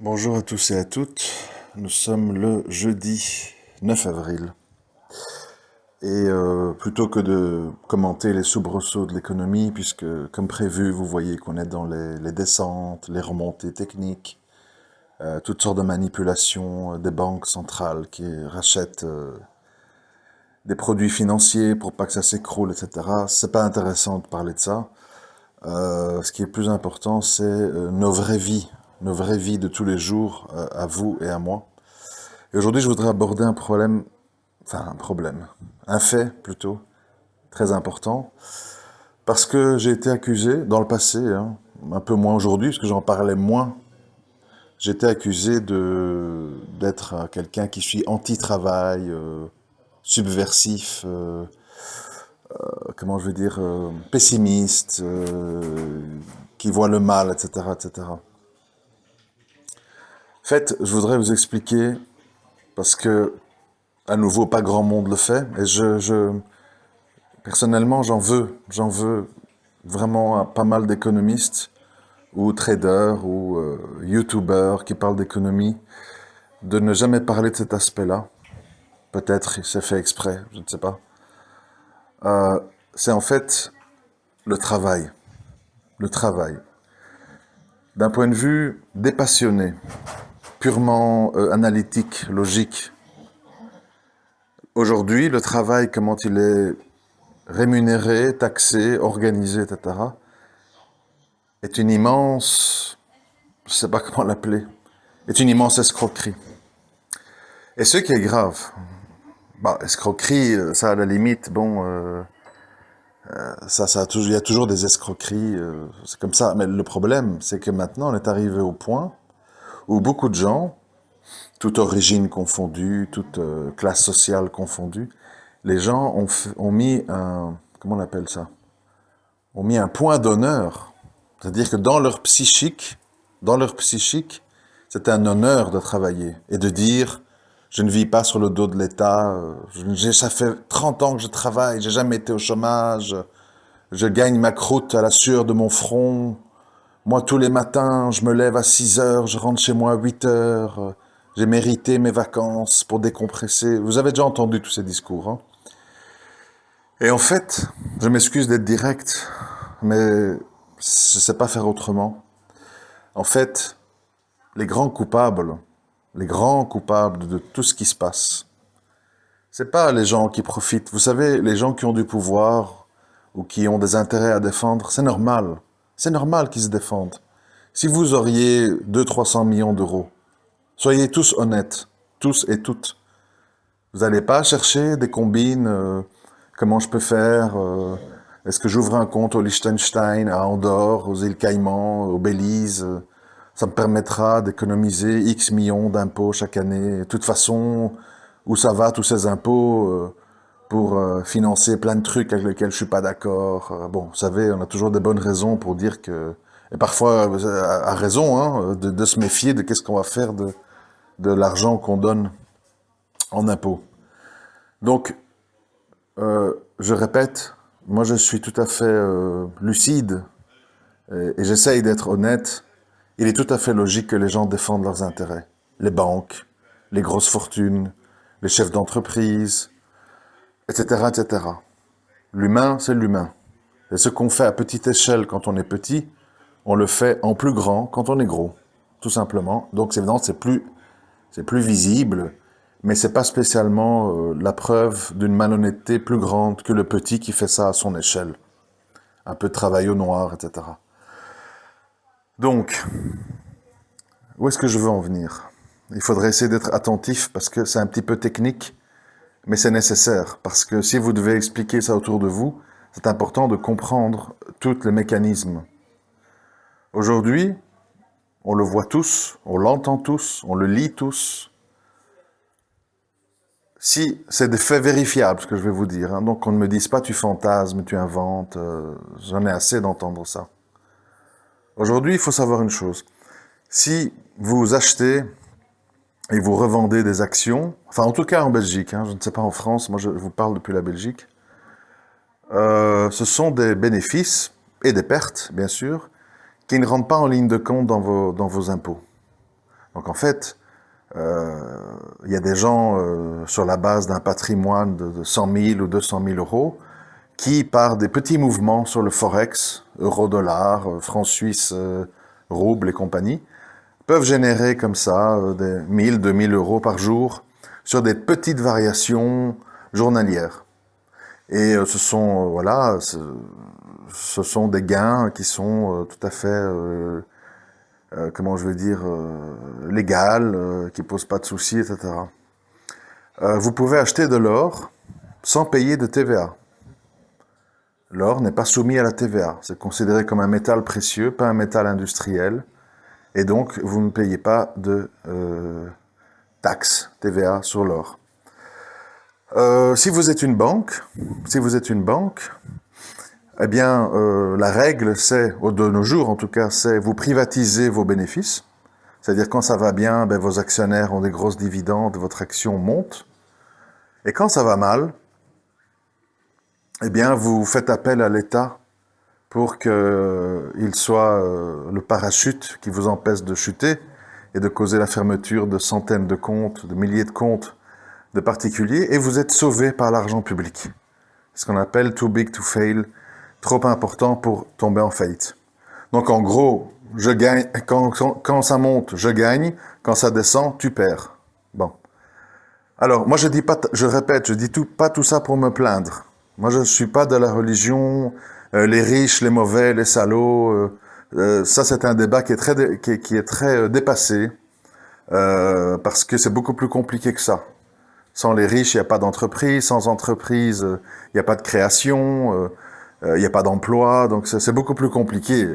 Bonjour à tous et à toutes, nous sommes le jeudi 9 avril et plutôt que de commenter les soubresauts de l'économie, puisque comme prévu vous voyez qu'on est dans les descentes, les remontées techniques, toutes sortes de manipulations des banques centrales qui rachètent des produits financiers pour pas que ça s'écroule, etc. C'est pas intéressant de parler de ça. Ce qui est plus important, c'est nos vraies vies de tous les jours, à vous et à moi. Et aujourd'hui, je voudrais aborder un fait plutôt, très important, parce que j'ai été accusé dans le passé, hein, un peu moins aujourd'hui, parce que j'en parlais moins, j'ai été accusé d'être quelqu'un qui suis anti-travail, subversif, comment je veux dire, pessimiste, qui voit le mal, etc., etc. En fait, je voudrais vous expliquer, parce que, à nouveau, pas grand monde le fait, et personnellement, j'en veux vraiment à pas mal d'économistes, ou traders, ou youtubeurs qui parlent d'économie, de ne jamais parler de cet aspect-là. Peut-être c'est fait exprès, je ne sais pas. C'est en fait le travail. Le travail. D'un point de vue dépassionné, purement analytique, logique, aujourd'hui, le travail, comment il est rémunéré, taxé, organisé, etc., est une immense, je ne sais pas comment l'appeler, est une immense escroquerie. Et ce qui est grave, escroquerie, ça à la limite, bon, il y a toujours des escroqueries, c'est comme ça. Mais le problème, c'est que maintenant, on est arrivé au point où beaucoup de gens, toute origine confondue, toute classe sociale confondue, les gens ont mis comment on appelle ça? Ont mis un point d'honneur. C'est-à-dire que dans leur psychique, c'est un honneur de travailler et de dire, je ne vis pas sur le dos de l'État, ça fait 30 ans que je travaille, j'ai jamais été au chômage, je gagne ma croûte à la sueur de mon front. Moi, tous les matins, je me lève à 6 heures, je rentre chez moi à 8 heures. J'ai mérité mes vacances pour décompresser. Vous avez déjà entendu tous ces discours, hein? Et en fait, je m'excuse d'être direct, mais je ne sais pas faire autrement. En fait, les les grands coupables de tout ce qui se passe, c'est pas les gens qui profitent. Vous savez, les gens qui ont du pouvoir ou qui ont des intérêts à défendre, c'est normal. C'est normal qu'ils se défendent. Si vous auriez 200-300 millions d'euros, soyez tous honnêtes, tous et toutes. Vous n'allez pas chercher des combines, comment je peux faire, est-ce que j'ouvre un compte au Liechtenstein, à Andorre, aux îles Caïmans, au Belize, ça me permettra d'économiser X millions d'impôts chaque année. De toute façon, où ça va tous ces impôts pour financer plein de trucs avec lesquels je suis pas d'accord. Bon, vous savez, on a toujours des bonnes raisons pour dire que, et parfois à raison, hein, de se méfier de qu'est-ce qu'on va faire de l'argent qu'on donne en impôts. Donc, je répète, moi je suis tout à fait lucide et j'essaye d'être honnête. Il est tout à fait logique que les gens défendent leurs intérêts. Les banques, les grosses fortunes, les chefs d'entreprise, etc., etc. L'humain, c'est l'humain. Et ce qu'on fait à petite échelle quand on est petit, on le fait en plus grand quand on est gros, tout simplement. Donc c'est évident, c'est plus visible, mais c'est pas spécialement la preuve d'une malhonnêteté plus grande que le petit qui fait ça à son échelle. Un peu de travail au noir, etc. Donc, où est-ce que je veux en venir? Il faudrait essayer d'être attentif parce que c'est un petit peu technique, mais c'est nécessaire. Parce que si vous devez expliquer ça autour de vous, c'est important de comprendre tous les mécanismes. Aujourd'hui, on le voit tous, on l'entend tous, on le lit tous. Si c'est des faits vérifiables, ce que je vais vous dire, hein, donc on ne me dise pas tu fantasmes, tu inventes, j'en ai assez d'entendre ça. Aujourd'hui, il faut savoir une chose. Si vous achetez et vous revendez des actions, enfin en tout cas en Belgique, hein, je ne sais pas en France, moi je vous parle depuis la Belgique, ce sont des bénéfices et des pertes, bien sûr, qui ne rentrent pas en ligne de compte dans vos impôts. Donc en fait, il y a des gens sur la base d'un patrimoine de 100 000 ou 200 000 euros qui, par des petits mouvements sur le forex, euro-dollar, franc suisse, rouble et compagnie, peuvent générer comme ça des 1000, 2000 euros par jour sur des petites variations journalières. Et ce sont, voilà, ce sont des gains qui sont tout à fait, comment je veux dire, légal, qui posent pas de soucis, etc. Vous pouvez acheter de l'or sans payer de TVA. L'or n'est pas soumis à la TVA. C'est considéré comme un métal précieux, pas un métal industriel. Et donc, vous ne payez pas de taxe TVA sur l'or. Si vous êtes une banque, eh bien, la règle, c'est, de nos jours en tout cas, c'est vous privatisez vos bénéfices. C'est-à-dire quand ça va bien, ben, vos actionnaires ont des grosses dividendes, votre action monte. Et quand ça va mal, eh bien, vous faites appel à l'État pour qu'il soit le parachute qui vous empêche de chuter et de causer la fermeture de centaines de comptes, de milliers de comptes de particuliers, et vous êtes sauvé par l'argent public. Ce qu'on appelle too big to fail, trop important pour tomber en faillite. Donc en gros, je gagne, quand ça monte, je gagne, quand ça descend, tu perds. Bon. Alors, moi je dis pas, je répète, je dis pas tout ça pour me plaindre. Moi je suis pas de la religion, les riches, les mauvais, les salauds, ça c'est un débat qui est très dépassé, parce que c'est beaucoup plus compliqué que ça. Sans les riches, il n'y a pas d'entreprise, sans entreprise, il n'y a pas de création, il n'y a pas d'emploi, donc c'est beaucoup plus compliqué.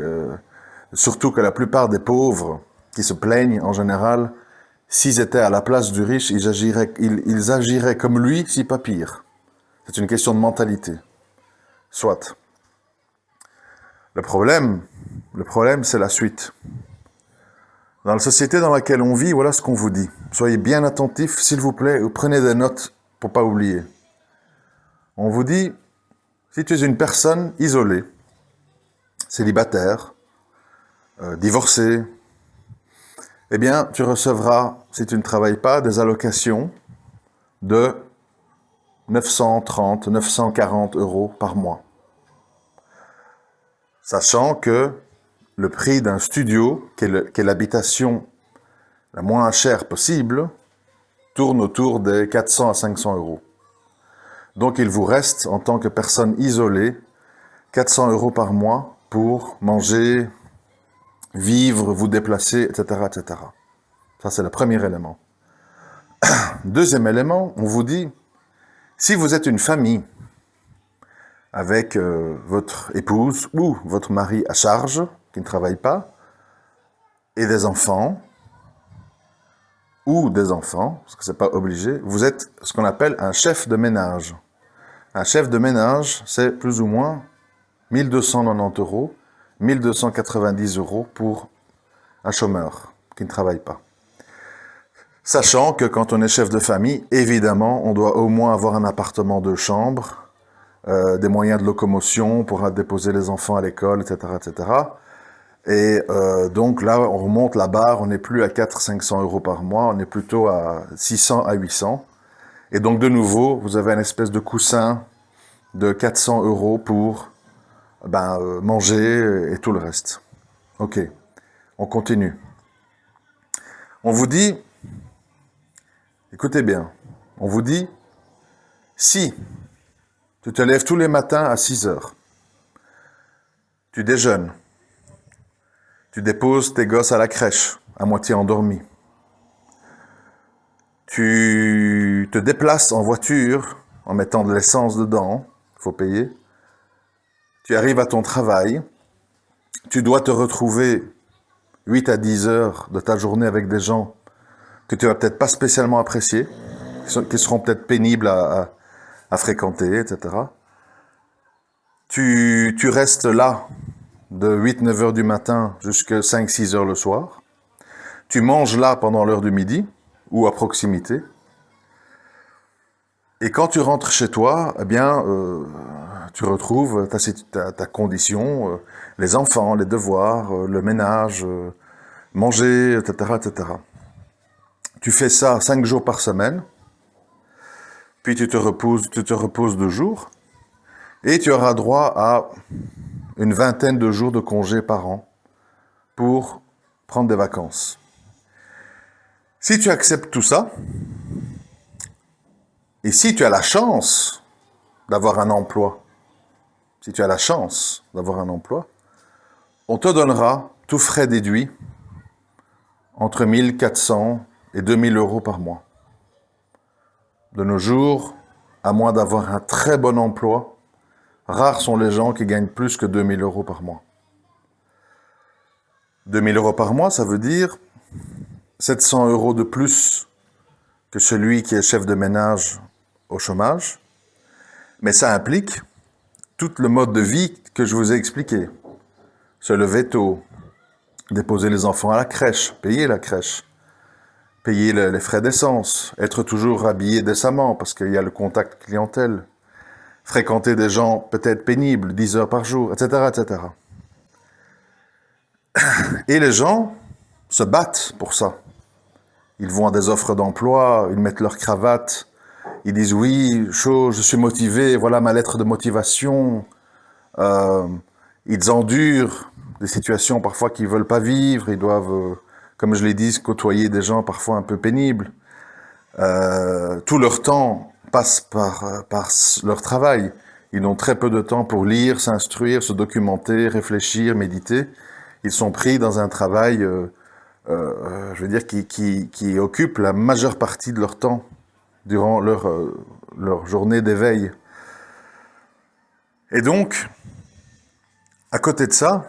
Surtout que la plupart des pauvres qui se plaignent, en général, s'ils étaient à la place du riche, ils agiraient comme lui, si pas pire. C'est une question de mentalité. Soit. Le problème, c'est la suite. Dans la société dans laquelle on vit, voilà ce qu'on vous dit. Soyez bien attentifs, s'il vous plaît, ou prenez des notes pour pas oublier. On vous dit, si tu es une personne isolée, célibataire, divorcée, eh bien, tu recevras, si tu ne travailles pas, des allocations de 930, 940 euros par mois. Sachant que le prix d'un studio, qui est l'habitation la moins chère possible, tourne autour des 400 à 500 euros. Donc il vous reste, en tant que personne isolée, 400 euros par mois pour manger, vivre, vous déplacer, etc., etc. Ça, c'est le premier élément. Deuxième élément, on vous dit, si vous êtes une famille avec votre épouse ou votre mari à charge, qui ne travaille pas, et des enfants, parce que c'est pas obligé, vous êtes ce qu'on appelle un chef de ménage. Un chef de ménage, c'est plus ou moins 1290 euros, 1290 euros pour un chômeur qui ne travaille pas. Sachant que quand on est chef de famille, évidemment, on doit au moins avoir un appartement de chambre, des moyens de locomotion pour déposer les enfants à l'école, etc., etc. Et donc là, on remonte la barre, on n'est plus à 400-500 euros par mois, on est plutôt à 600 à 800. Et donc de nouveau, vous avez une espèce de coussin de 400 euros pour manger et tout le reste. Ok, on continue. On vous dit, écoutez bien, on vous dit, si tu te lèves tous les matins à 6 heures, tu déjeunes, tu déposes tes gosses à la crèche, à moitié endormis, tu te déplaces en voiture en mettant de l'essence dedans, il faut payer, tu arrives à ton travail, tu dois te retrouver 8 à 10 heures de ta journée avec des gens que tu vas peut-être pas spécialement apprécier, qui seront peut-être pénibles à fréquenter, etc. Tu restes là de 8-9 heures du matin jusqu'à 5-6 heures le soir. Tu manges là pendant l'heure du midi, ou à proximité. Et quand tu rentres chez toi, eh bien, tu retrouves ta condition, les enfants, les devoirs, le ménage, manger, etc., etc. Tu fais ça 5 jours par semaine, puis tu te reposes 2 jours, et tu auras droit à une vingtaine de jours de congés par an pour prendre des vacances. Si tu acceptes tout ça, et si tu as la chance d'avoir un emploi, on te donnera, tout frais déduit, entre 1400 et 2000 euros par mois. De nos jours, à moins d'avoir un très bon emploi, rares sont les gens qui gagnent plus que 2000 euros par mois. 2000 euros par mois, ça veut dire 700 euros de plus que celui qui est chef de ménage au chômage, mais ça implique tout le mode de vie que je vous ai expliqué. Se lever tôt, déposer les enfants à la crèche, payer la crèche, payer les frais d'essence, être toujours habillé décemment parce qu'il y a le contact clientèle, fréquenter des gens peut-être pénibles, 10 heures par jour, etc., etc. Et les gens se battent pour ça. Ils vont à des offres d'emploi, ils mettent leur cravate, ils disent oui, chaud, je suis motivé, voilà ma lettre de motivation. Ils endurent des situations parfois qu'ils ne veulent pas vivre, ils doivent, comme je l'ai dit, côtoyer des gens parfois un peu pénibles. Tout leur temps passe par leur travail. Ils n'ont très peu de temps pour lire, s'instruire, se documenter, réfléchir, méditer. Ils sont pris dans un travail, je veux dire, qui occupe la majeure partie de leur temps durant leur journée d'éveil. Et donc, à côté de ça,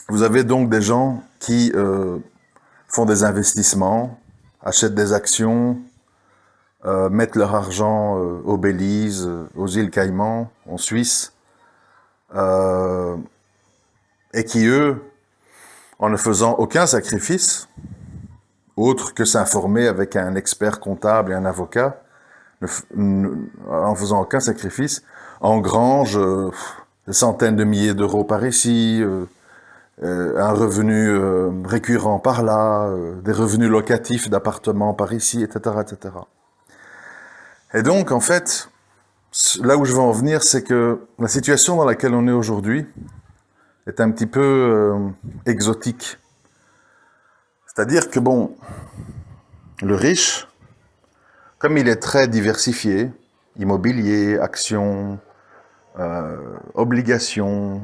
vous avez donc des gens qui font des investissements, achètent des actions, mettent leur argent au Belize, aux îles Caïmans, en Suisse, et qui, eux, en ne faisant aucun sacrifice, autre que s'informer avec un expert comptable et un avocat, en faisant aucun sacrifice, engrangent des centaines de milliers d'euros par ici, un revenu récurrent par là, des revenus locatifs d'appartements par ici, etc., etc. Et donc, en fait, là où je veux en venir, c'est que la situation dans laquelle on est aujourd'hui est un petit peu exotique. C'est-à-dire que, bon, le riche, comme il est très diversifié, immobilier, actions, obligations,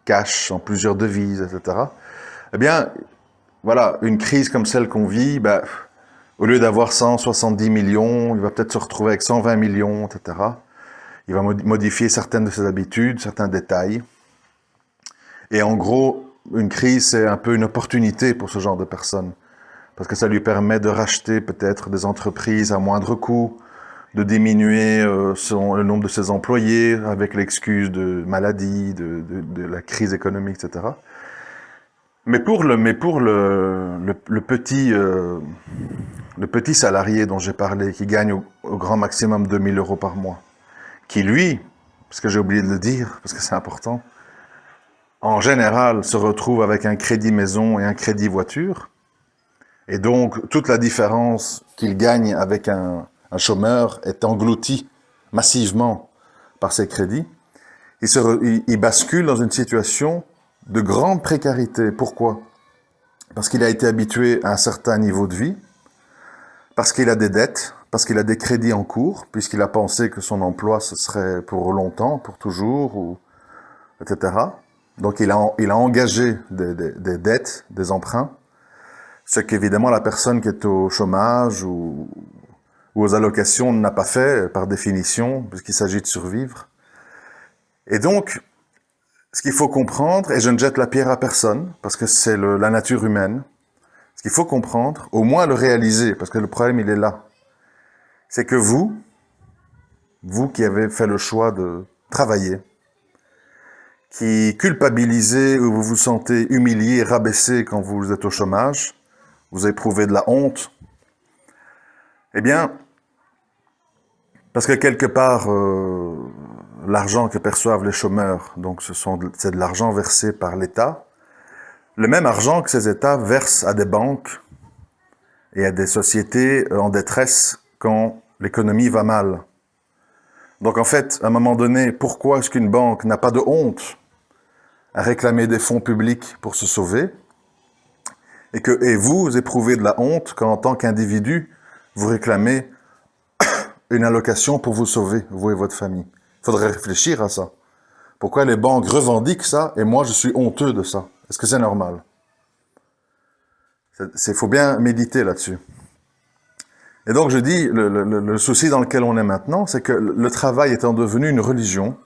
cash en plusieurs devises, etc., eh bien, voilà, une crise comme celle qu'on vit, ben, au lieu d'avoir 170 millions, il va peut-être se retrouver avec 120 millions, etc. Il va modifier certaines de ses habitudes, certains détails. Et en gros, une crise, c'est un peu une opportunité pour ce genre de personnes. Parce que ça lui permet de racheter peut-être des entreprises à moindre coût, de diminuer le nombre de ses employés avec l'excuse de maladie, de la crise économique, etc. Mais pour le petit salarié dont j'ai parlé, qui gagne au grand maximum 2000 euros par mois, qui lui, parce que j'ai oublié de le dire, parce que c'est important, en général se retrouve avec un crédit maison et un crédit voiture, et donc toute la différence qu'il gagne avec un chômeur est engloutie massivement par ses crédits, il bascule dans une situation de grande précarité. Pourquoi? Parce qu'il a été habitué à un certain niveau de vie, parce qu'il a des dettes, parce qu'il a des crédits en cours, puisqu'il a pensé que son emploi, ce serait pour longtemps, pour toujours, etc. Donc il a engagé des dettes, des emprunts, ce qu'évidemment la personne qui est au chômage ou aux allocations n'a pas fait, par définition, puisqu'il s'agit de survivre. Et donc, ce qu'il faut comprendre, et je ne jette la pierre à personne, parce que c'est la nature humaine, ce qu'il faut comprendre, au moins le réaliser, parce que le problème il est là, c'est que vous qui avez fait le choix de travailler, qui culpabilisez ou vous vous sentez humilié, rabaissé quand vous êtes au chômage, vous éprouvez de la honte, eh bien, parce que quelque part, l'argent que perçoivent les chômeurs, donc c'est de l'argent versé par l'État, le même argent que ces États versent à des banques Et il y a des sociétés en détresse quand l'économie va mal. Donc en fait, à un moment donné, pourquoi est-ce qu'une banque n'a pas de honte à réclamer des fonds publics pour se sauver et vous éprouvez de la honte quand en tant qu'individu, vous réclamez une allocation pour vous sauver, vous et votre famille. Il faudrait réfléchir à ça. Pourquoi les banques revendiquent ça et moi je suis honteux de ça? Est-ce que c'est normal? Il faut bien méditer là-dessus. Et donc je dis, le souci dans lequel on est maintenant, c'est que le travail étant devenu une religion,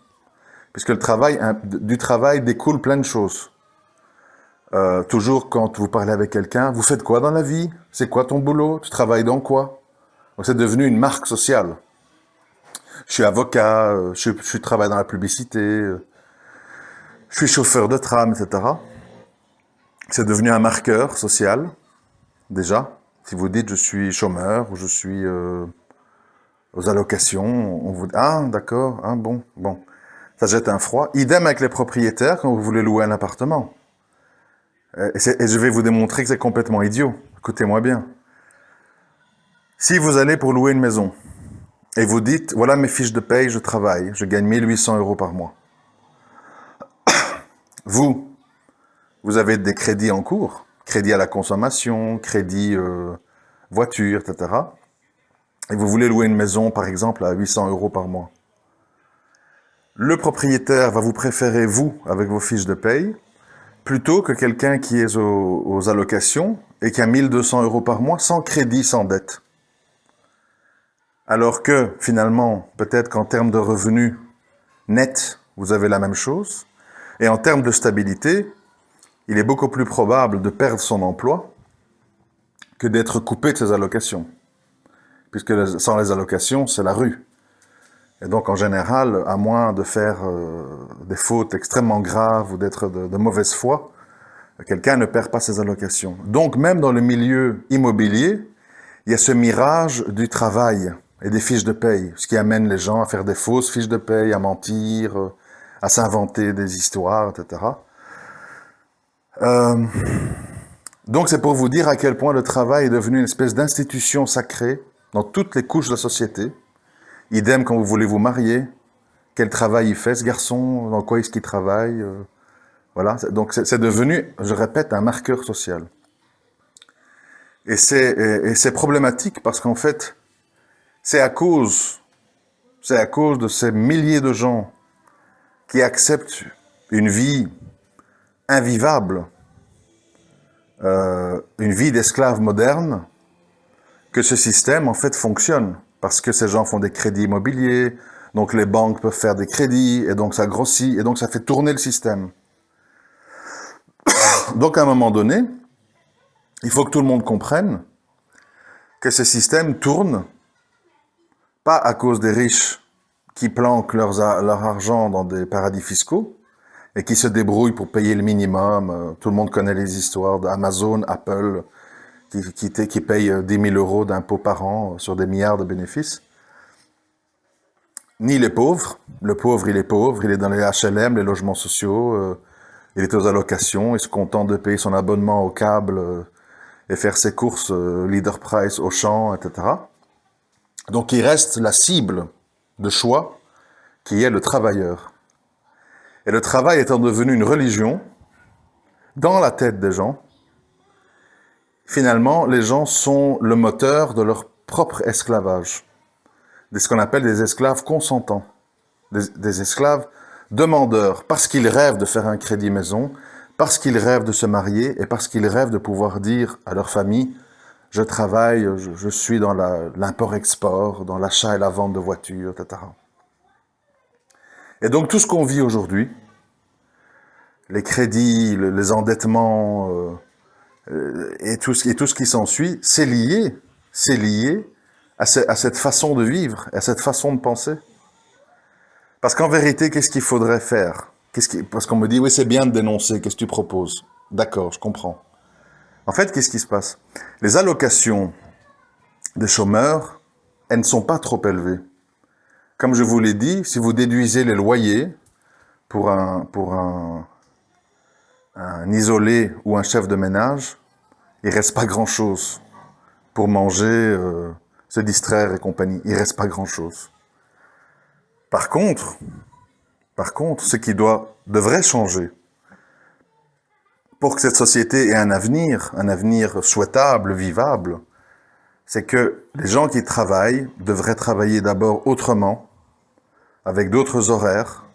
puisque du travail découle plein de choses. Toujours quand vous parlez avec quelqu'un, vous faites quoi dans la vie? C'est quoi ton boulot? Tu travailles dans quoi? Donc c'est devenu une marque sociale. Je suis avocat, je travaille dans la publicité, je suis chauffeur de tram, etc. C'est devenu un marqueur social, déjà. Si vous dites je suis chômeur ou je suis aux allocations, on vous dit ah d'accord, ah, bon. Ça jette un froid. Idem avec les propriétaires quand vous voulez louer un appartement. Et je vais vous démontrer que c'est complètement idiot. Écoutez-moi bien. Si vous allez pour louer une maison et vous dites voilà mes fiches de paye, je travaille, je gagne 1800 € par mois. Vous avez des crédits en cours, crédit à la consommation, crédit voiture, etc. Et vous voulez louer une maison, par exemple, à 800 € par mois. Le propriétaire va vous préférer, vous, avec vos fiches de paye, plutôt que quelqu'un qui est aux allocations et qui a 1200 € par mois, sans crédit, sans dette. Alors que, finalement, peut-être qu'en termes de revenus nets, vous avez la même chose, et en termes de stabilité, il est beaucoup plus probable de perdre son emploi que d'être coupé de ses allocations. Puisque sans les allocations, c'est la rue. Et donc, en général, à moins de faire des fautes extrêmement graves ou d'être de mauvaise foi, quelqu'un ne perd pas ses allocations. Donc, même dans le milieu immobilier, il y a ce mirage du travail et des fiches de paye, ce qui amène les gens à faire des fausses fiches de paye, à mentir, à s'inventer des histoires, etc. Donc c'est pour vous dire à quel point le travail est devenu une espèce d'institution sacrée dans toutes les couches de la société. Idem quand vous voulez vous marier, quel travail il fait ce garçon, dans quoi est-ce qu'il travaille, voilà. Donc c'est devenu, je répète, un marqueur social. Et c'est problématique parce qu'en fait, c'est à cause de ces milliers de gens qui acceptent une vie invivable, une vie d'esclave moderne, que ce système en fait fonctionne. Parce que ces gens font des crédits immobiliers, donc les banques peuvent faire des crédits, et donc ça grossit, et donc ça fait tourner le système. Donc à un moment donné, il faut que tout le monde comprenne que ce système tourne, pas à cause des riches qui planquent leur argent dans des paradis fiscaux, et qui se débrouillent pour payer le minimum. Tout le monde connaît les histoires d'Amazon, Apple, qui payent 10 000 € d'impôts par an sur des milliards de bénéfices. Ni les pauvres. Le pauvre, il est dans les HLM, les logements sociaux, il est aux allocations, il se contente de payer son abonnement au câble et faire ses courses Leader Price, Auchan, etc. Donc il reste la cible de choix qui est le travailleur. Et le travail étant devenu une religion, dans la tête des gens, finalement, les gens sont le moteur de leur propre esclavage. De ce qu'on appelle des esclaves consentants. Des esclaves demandeurs, parce qu'ils rêvent de faire un crédit maison, parce qu'ils rêvent de se marier, et parce qu'ils rêvent de pouvoir dire à leur famille « je travaille, je suis dans l'import-export, dans l'achat et la vente de voitures, etc. » Et donc tout ce qu'on vit aujourd'hui, les crédits, les endettements et tout ce qui s'ensuit, c'est lié à cette façon de vivre, à cette façon de penser. Parce qu'en vérité, qu'est-ce qu'il faudrait faire? Parce qu'on me dit, oui, c'est bien de dénoncer, qu'est-ce que tu proposes? D'accord, je comprends. En fait, qu'est-ce qui se passe? Les allocations des chômeurs, elles ne sont pas trop élevées. Comme je vous l'ai dit, si vous déduisez les loyers pour un isolé ou un chef de ménage, il reste pas grand-chose. pour manger, se distraire et compagnie. Il reste pas grand-chose. Par contre, ce qui devrait changer pour que cette société ait un avenir souhaitable, vivable, c'est que les gens qui travaillent devraient travailler d'abord autrement, avec d'autres horaires,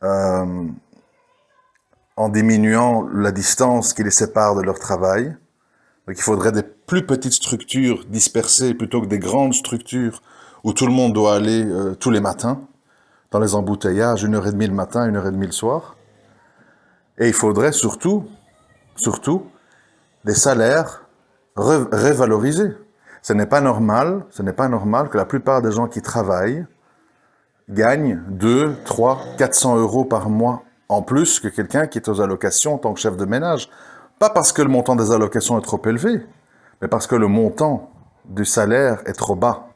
en diminuant la distance qui les sépare de leur travail. Donc il faudrait des plus petites structures dispersées plutôt que des grandes structures où tout le monde doit aller tous les matins, dans les embouteillages, 1h30 le matin, 1h30 le soir. Et il faudrait surtout des salaires révalorisés. Ce n'est pas normal que la plupart des gens qui travaillent gagnent 2, 3, 400 euros par mois en plus que quelqu'un qui est aux allocations en tant que chef de ménage. Pas parce que le montant des allocations est trop élevé, mais parce que le montant du salaire est trop bas.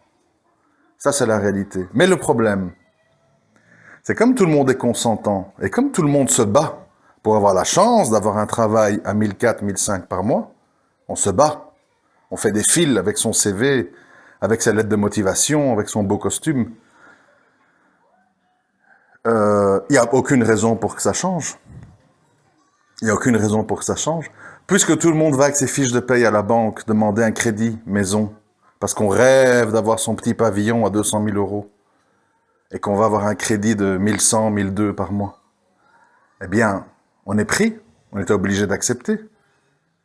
Ça, c'est la réalité. Mais le problème, c'est comme tout le monde est consentant, et comme tout le monde se bat pour avoir la chance d'avoir un travail à 1400, 1500 par mois, on se bat. On fait des files avec son CV, avec sa lettre de motivation, avec son beau costume. Il n'y a aucune raison pour que ça change. Il n'y a aucune raison pour que ça change. Puisque tout le monde va avec ses fiches de paye à la banque demander un crédit maison, parce qu'on rêve d'avoir son petit pavillon à 200 000 euros, et qu'on va avoir un crédit de 1100, 1200 par mois, eh bien, on est pris, on est obligé d'accepter,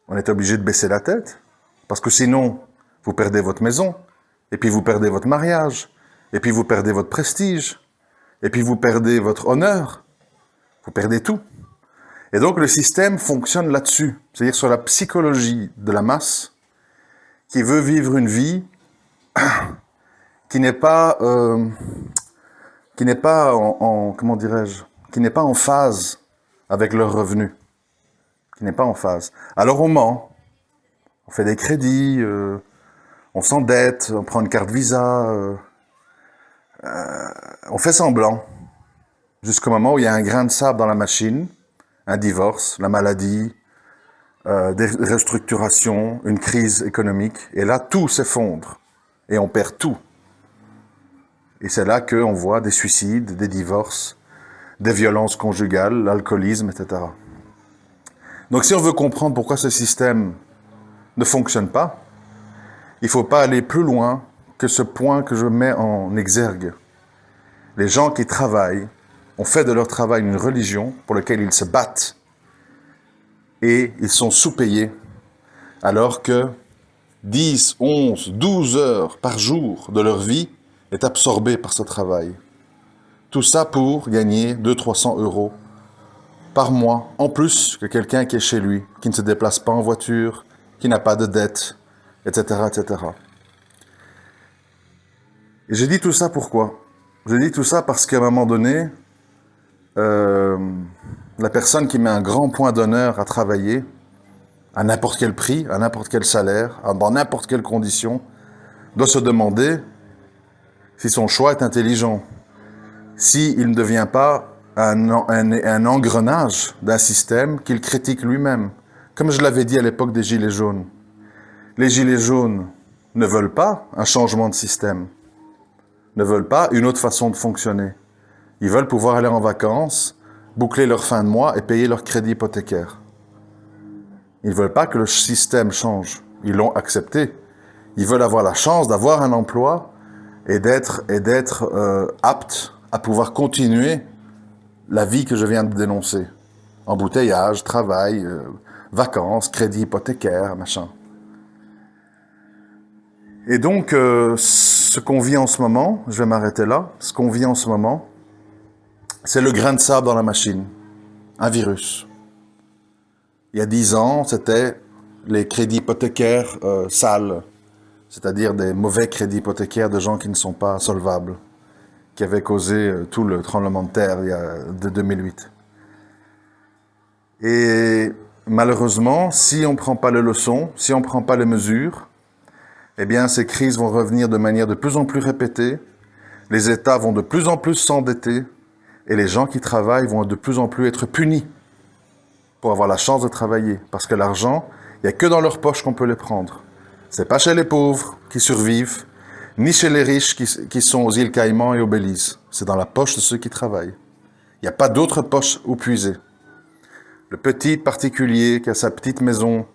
on est obligé de baisser la tête, parce que sinon, vous perdez votre maison, et puis vous perdez votre mariage, et puis vous perdez votre prestige, et puis vous perdez votre honneur, vous perdez tout. Et donc le système fonctionne là-dessus, c'est-à-dire sur la psychologie de la masse, qui veut vivre une vie qui n'est pas, comment dirais-je, qui n'est pas en phase avec leurs revenus, qui n'est pas en phase. Alors on ment, on fait des crédits, on s'endette, on prend une carte Visa, on fait semblant, jusqu'au moment où il y a un grain de sable dans la machine, un divorce, la maladie, des restructurations, une crise économique, et là tout s'effondre, et on perd tout. Et c'est là qu'on voit des suicides, des divorces, des violences conjugales, l'alcoolisme, etc. Donc si on veut comprendre pourquoi ce système ne fonctionne pas, il ne faut pas aller plus loin que ce point que je mets en exergue. Les gens qui travaillent ont fait de leur travail une religion pour laquelle ils se battent et ils sont sous-payés alors que 10, 11, 12 heures par jour de leur vie est absorbée par ce travail. Tout ça pour gagner 200-300 euros par mois, en plus que quelqu'un qui est chez lui, qui ne se déplace pas en voiture, qui n'a pas de dette, etc., etc. Et j'ai dit tout ça pourquoi? J'ai dit tout ça parce qu'à un moment donné, la personne qui met un grand point d'honneur à travailler, à n'importe quel prix, à n'importe quel salaire, dans n'importe quelle condition, doit se demander si son choix est intelligent, s'il ne devient pas un engrenage d'un système qu'il critique lui-même. Comme je l'avais dit à l'époque des Gilets jaunes. Les Gilets jaunes ne veulent pas un changement de système, ne veulent pas une autre façon de fonctionner. Ils veulent pouvoir aller en vacances, boucler leur fin de mois et payer leur crédit hypothécaire. Ils ne veulent pas que le système change. Ils l'ont accepté. Ils veulent avoir la chance d'avoir un emploi et d'être aptes à pouvoir continuer la vie que je viens de dénoncer. Embouteillage, travail, vacances, crédit hypothécaire, machin. Et donc, ce qu'on vit en ce moment, je vais m'arrêter là, ce qu'on vit en ce moment, c'est le grain de sable dans la machine, un virus. Il y a 10 ans, c'était les crédits hypothécaires sales, c'est-à-dire des mauvais crédits hypothécaires de gens qui ne sont pas solvables, qui avaient causé tout le tremblement de terre de 2008. Et malheureusement, si on ne prend pas les leçons, si on ne prend pas les mesures, eh bien ces crises vont revenir de manière de plus en plus répétée, les États vont de plus en plus s'endetter, et les gens qui travaillent vont de plus en plus être punis pour avoir la chance de travailler. Parce que l'argent, il n'y a que dans leur poche qu'on peut les prendre. C'est pas chez les pauvres qui survivent, ni chez les riches qui sont aux îles Caïmans et aux Belize. C'est dans la poche de ceux qui travaillent. Il n'y a pas d'autre poche où puiser. Le petit particulier qui a sa petite maison,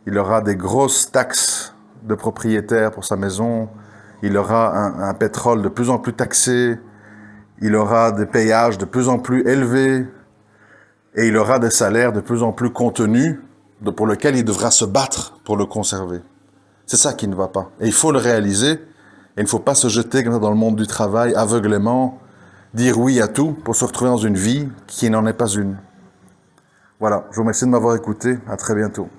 il aura des grosses taxes de propriétaire pour sa maison, il aura un pétrole de plus en plus taxé, il aura des payages de plus en plus élevés, et il aura des salaires de plus en plus contenus, pour lesquels il devra se battre pour le conserver. C'est ça qui ne va pas. Et il faut le réaliser, et il ne faut pas se jeter comme ça dans le monde du travail, aveuglément, dire oui à tout, pour se retrouver dans une vie qui n'en est pas une. Voilà, je vous remercie de m'avoir écouté, à très bientôt.